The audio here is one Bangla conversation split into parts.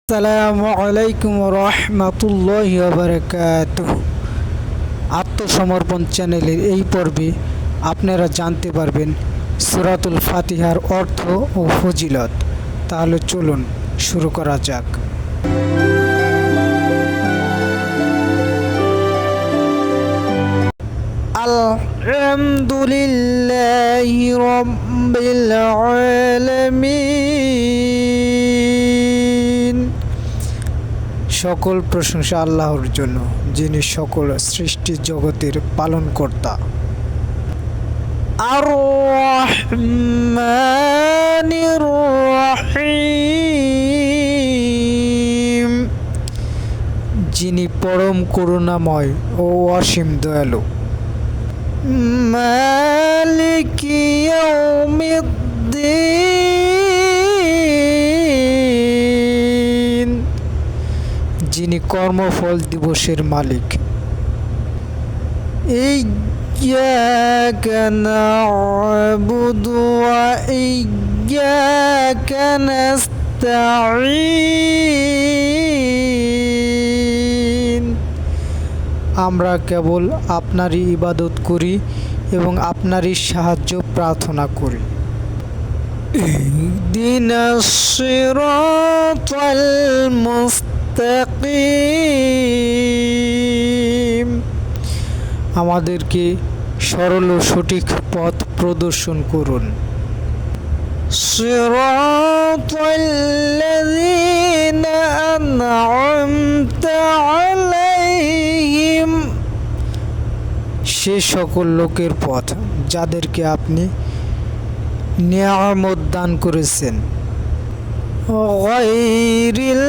আসসালামু আলাইকুম রহমতুল্লাহি ওয়া বারাকাতুহু। আত্মসমর্পণ চ্যানেলের এই পর্বে আপনারা জানতে পারবেন সূরাতুল ফাতিহার অর্থ ও ফজিলত। তাহলে চলুন শুরু করা যাক। আলহামদুলিল্লাহি রাব্বিল আলামিন। সকল প্রশংসা আল্লাহর জন্য, যিনি সকল সৃষ্টি জগতের পালনকর্তা। আর রহমানির রহিম, যিনি পরম করুণাময় ও অসীম দয়ালু। মালিকি ইয়াউমিদ্দিন, যিনি কর্মফল দিবসের মালিক। ইয়্যাকা না'বুদু ওয়া ইয়্যাকা নাস্তাঈন, আমরা কেবল আপনারই ইবাদত করি এবং আপনারই সাহায্য প্রার্থনা করি। ইহদিনাস সিরাতাল মুস্তাকিম, আমাদেরকে সরল ও সঠিক পথ প্রদর্শন করুন। সিরাতাল্লাযীনা আন'আমতা আলাইহিম, সে সকল লোকের পথ যাদেরকে আপনি নিয়ামত দান করেছেন। গায়রিল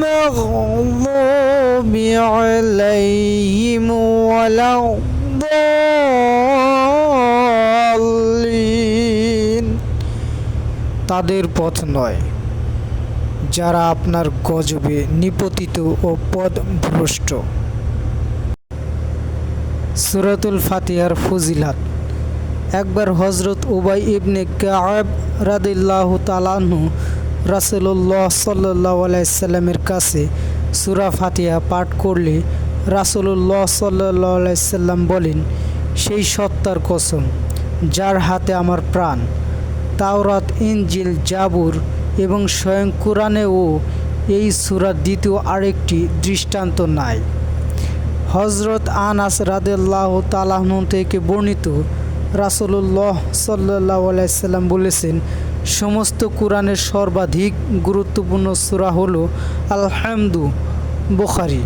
মাগদুবি আলাইহিম ওয়ালাদ-দাল্লিন, তাদের পথ নয় যারা আপনার গজবে নিপতিত ও পথভ্রষ্ট। সূরাতুল ফাতিহার ফজিলত। একবার হযরত উবাই ইবনে কাব রাদিয়াল্লাহু তাআলা আনহু রাসূলুল্লাহ সাল্লাল্লাহু আলাইহি সাল্লামের কাছে সূরা ফাতিহা পাঠ করলে রাসূলুল্লাহ সাল্লাল্লাহু আলাইহি সাল্লাম বলেন, সেই সত্তার কসম যার হাতে আমার প্রাণ, তাওরাত, ইনজিল, জাবুর এবং স্বয়ং কুরআনেও এই সূরার দ্বিতীয় আরেকটি দৃষ্টান্ত নাই। হযরত আনাস রাদিয়াল্লাহু তাআলা আনহু থেকে বর্ণিত, রাসূলুল্লাহ সাল্লাল্লাহু আলাইহি সাল্লাম বলেছেন, সমস্ত কুরআনের সর্বাধিক গুরুত্বপূর্ণ সূরা হলো আল হামদ। বুখারী।